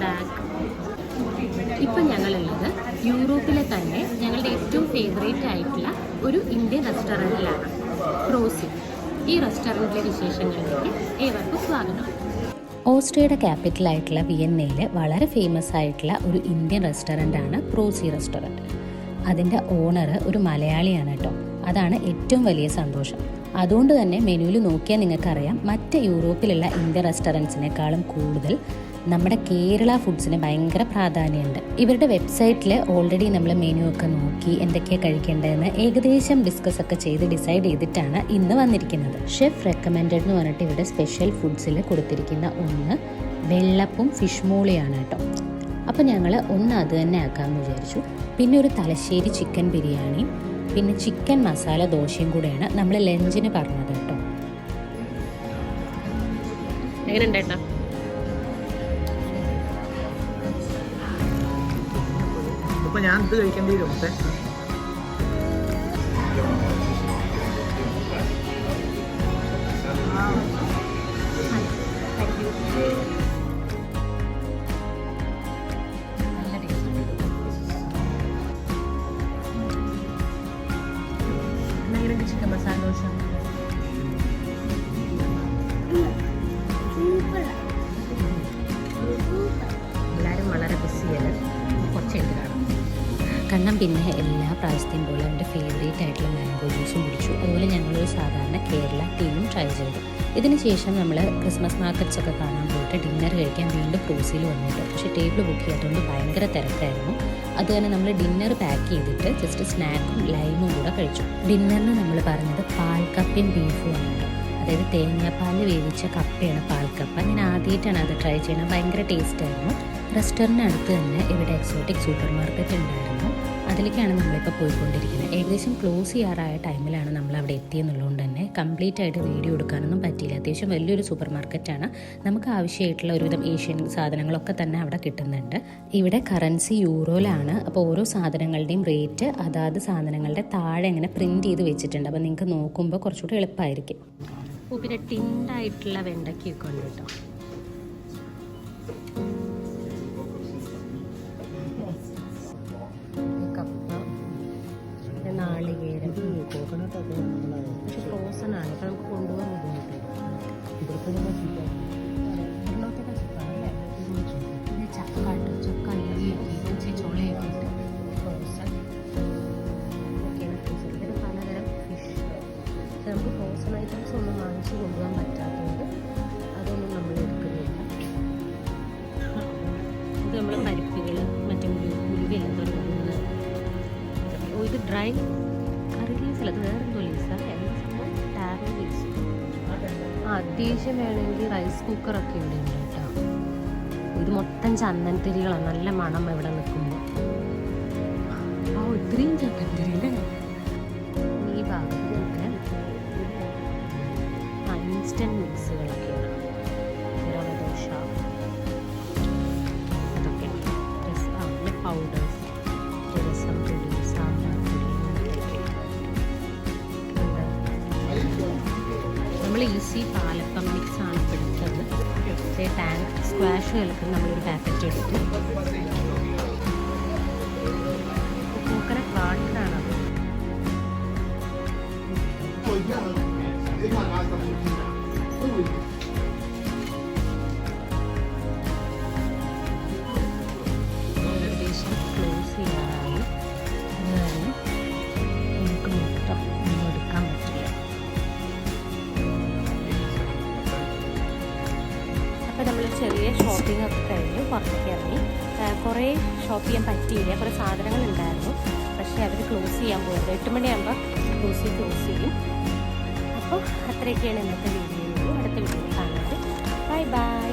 Back. ഇപ്പം ഞങ്ങളുള്ളത് യൂറോപ്പിലെ തന്നെ ഞങ്ങളുടെ ഏറ്റവും ഫേവറേറ്റ് ആയിട്ടുള്ള ഒരു ഇന്ത്യൻ റെസ്റ്റോറൻറ്റിലാണ്, ക്രോസി. ഈ റെസ്റ്റോറൻറ്റിലെ വിശേഷങ്ങളിലേക്ക് ഏവർക്കും സ്വാഗതം. ഓസ്ട്രിയയുടെ ക്യാപിറ്റലായിട്ടുള്ള വിയന്നയിൽ വളരെ ഫേമസ് ആയിട്ടുള്ള ഒരു ഇന്ത്യൻ റെസ്റ്റോറൻ്റാണ് ക്രോസി റെസ്റ്റോറൻറ്റ്. അതിൻ്റെ ഓണർ ഒരു മലയാളിയാണ് കേട്ടോ. അതാണ് ഏറ്റവും വലിയ സന്തോഷം. അതുകൊണ്ട് തന്നെ മെനുവിൽ നോക്കിയാൽ നിങ്ങൾക്കറിയാം, മറ്റ് യൂറോപ്പിലുള്ള ഇന്ത്യൻ റെസ്റ്റോറൻറ്റ്സിനേക്കാളും കൂടുതൽ നമ്മുടെ കേരള ഫുഡ്സിന് ഭയങ്കര പ്രാധാന്യമുണ്ട്. ഇവരുടെ വെബ്സൈറ്റിൽ ഓൾറെഡി നമ്മൾ മെനു ഒക്കെ നോക്കി എന്തൊക്കെയാണ് കഴിക്കേണ്ടതെന്ന് ഏകദേശം ഡിസ്കസ് ഒക്കെ ചെയ്ത് ഡിസൈഡ് ചെയ്തിട്ടാണ് ഇന്ന് വന്നിരിക്കുന്നത്. ഷെഫ് റെക്കമെൻഡഡ് എന്ന് പറഞ്ഞിട്ട് ഇവിടെ സ്പെഷ്യൽ ഫുഡ്സിൽ കൊടുത്തിരിക്കുന്ന ഒന്ന് വെള്ളപ്പും ഫിഷ് മോളിയാണ് കേട്ടോ. അപ്പോൾ ഞങ്ങൾ ഒന്ന് അത് തന്നെ ആക്കാമെന്ന് വിചാരിച്ചു. പിന്നെ ഒരു തലശ്ശേരി ചിക്കൻ ബിരിയാണി, പിന്നെ ചിക്കൻ മസാല ദോശയും കൂടെയാണ് നമ്മൾ ലഞ്ചിന് പറഞ്ഞത് കേട്ടോ. എങ്ങനെയുണ്ടേട്ടാ? ഇപ്പൊ ഞാൻ ഇത് കഴിക്കേണ്ടി വരും. ചിക്കൻ മസാല ദോശ എല്ലാവരും വളരെ ബിസിയാണ്. കുറച്ച് എഴുതി കണ്ണം പിന്നെ എല്ലാ പ്രാവശ്യത്തെയും പോലെ അവൻ്റെ ഫേവറേറ്റ് ആയിട്ടുള്ള മാംഗോ ജ്യൂസും കുടിച്ചു. അതുപോലെ ഞങ്ങളൊരു സാധാരണ കേരള ടീയും ട്രൈ ചെയ്തു. ഇതിന് ശേഷം നമ്മൾ ക്രിസ്മസ് മാർക്കറ്റ്സ് ഒക്കെ കാണാൻ പോയിട്ട് ഡിന്നർ കഴിക്കാൻ വീണ്ടും ക്രൂസിൽ വന്നിട്ട്, പക്ഷേ ടേബിൾ ബുക്ക് ചെയ്യാത്തതുകൊണ്ട് ഭയങ്കര തിരക്കായിരുന്നു. അത് തന്നെ നമ്മൾ ഡിന്നർ പാക്ക് ചെയ്തിട്ട് ജസ്റ്റ് സ്നാക്കും ലൈമും കൂടെ കഴിച്ചു. ഡിന്നറിന് നമ്മൾ പറഞ്ഞത് പാൽക്കപ്പയും ബീഫും ആണ് കേട്ടോ. അതായത് തേങ്ങാപ്പാലിൽ വേവിച്ച കപ്പയാണ് പാൽക്കപ്പ. ഞാൻ ആദ്യമായിട്ടാണ് അത് ട്രൈ ചെയ്യുന്നത്. ഭയങ്കര ടേസ്റ്റായിരുന്നു. റെസ്റ്റോറൻറ്റിന് അടുത്ത് തന്നെ ഇവിടെ എക്സോട്ടിക് സൂപ്പർ മാർക്കറ്റ് ഉണ്ടായിരുന്നു. അതിലേക്കാണ് നമ്മളിപ്പോൾ പോയിക്കൊണ്ടിരിക്കുന്നത്. ഏകദേശം ക്ലോസ് ചെയ്യാറായ ടൈമിലാണ് നമ്മൾ അവിടെ എത്തിയെന്നുള്ളതുകൊണ്ട് തന്നെ കംപ്ലീറ്റ് ആയിട്ട് വീഡിയോ എടുക്കാനൊന്നും പറ്റിയില്ല. അത്യാവശ്യം വലിയൊരു സൂപ്പർ മാർക്കറ്റാണ്. നമുക്ക് ആവശ്യമായിട്ടുള്ള ഒരുവിധം ഏഷ്യൻ സാധനങ്ങളൊക്കെ തന്നെ അവിടെ കിട്ടുന്നുണ്ട്. ഇവിടെ കറൻസി യൂറോയിലാണ്. അപ്പോൾ ഓരോ സാധനങ്ങളുടെയും റേറ്റ് അതാത് സാധനങ്ങളുടെ താഴെ ഇങ്ങനെ പ്രിൻറ്റ് ചെയ്ത് വെച്ചിട്ടുണ്ട്. അപ്പോൾ നിങ്ങൾക്ക് നോക്കുമ്പോൾ കുറച്ചുകൂടി എളുപ്പമായിരിക്കും. പിന്നെ ടിൻഡായിട്ടുള്ള വെണ്ടയ്ക്കൊക്കെ ഉണ്ട് കേട്ടോ. നാളികേരം, പക്ഷെ ഫ്രോസൺ ആണ്. ഇപ്പം നമുക്ക് കൊണ്ടുപോകാൻ ബുദ്ധിമുട്ടാണ്. ചക്ക ചക്ക അരിയൊക്കെ ചുളയൊക്കെ ഇട്ട് ഫ്രോസൺ ഒക്കെയാണ് ഫ്രീസർ. ഇതിന് പലതരം ഫിഷ്. പക്ഷെ നമുക്ക് ഫ്രോസൺ ഐറ്റംസ് ഒന്നും വാങ്ങിച്ച് കൊണ്ടുപോകാൻ പറ്റാത്തതുകൊണ്ട് അതൊന്നും നമ്മൾ എടുക്കുന്നില്ല. ഇത് നമ്മൾ പരിപ്പുകൾ മറ്റേ ഉലുവയെല്ലാം തുടങ്ങുന്നത്. ഇത് ഡ്രൈ കറി ലീസല്ല, അത് വേറെ എന്തോ ലീസാണ്. എന്താ സംഭവം? Tarot lease. അത്യാവശ്യം വേണമെങ്കിൽ റൈസ് കുക്കറൊക്കെ ഇവിടെ ഉണ്ട് കേട്ടോ. ഇത് മൊത്തം ചന്ദനത്തിരികളാണ്. നല്ല മണം ഇവിടെ നിൽക്കുമ്പോൾ. ഇത്രയും ചന്ദനത്തിരികളെ ഈ ഭാഗത്തൊക്കെ ഇൻസ്റ്റൻറ്റ് മിക്സുകളൊക്കെയാണ്. റവ ദോശ അതൊക്കെ പൗഡേഴ്സ്, രസം പൊടി, സാമ്പാർ പൊടി. നമ്മൾ ഈസി പാലപ്പം മിക്സാണ് ഇപ്പോൾ എടുത്തത്. ടാങ്ക് സ്ക്വാഷ് കലക്കുന്ന നമ്മളൊരു പാക്കറ്റ് എടുത്തു. കോക്കനട്ട് വാട്ടറാണത്. ഏകദേശം ക്ലോസ് ചെയ്യാറായി. അതുകാരണം നമുക്ക് മൊത്തം ഒന്നും എടുക്കാൻ പറ്റില്ല. അപ്പോൾ നമ്മൾ ചെറിയ ഷോപ്പിംഗ് ഒക്കെ കഴിഞ്ഞ് പുറത്തേക്ക് ഇറങ്ങി. കുറേ ഷോപ്പ് ചെയ്യാൻ പറ്റിയില്ല. കുറേ സാധനങ്ങൾ ഉണ്ടായിരുന്നു. പക്ഷേ അവർ ക്ലോസ് ചെയ്യാൻ പോയത് 8 മണിയാകുമ്പോൾ ക്ലോസ് ചെയ്യും. അപ്പോൾ അത്രയൊക്കെയാണ് ഇന്നത്തെ വീഡിയോ. അടുത്ത വീഡിയോയിൽ കാണാതെ. Bye bye.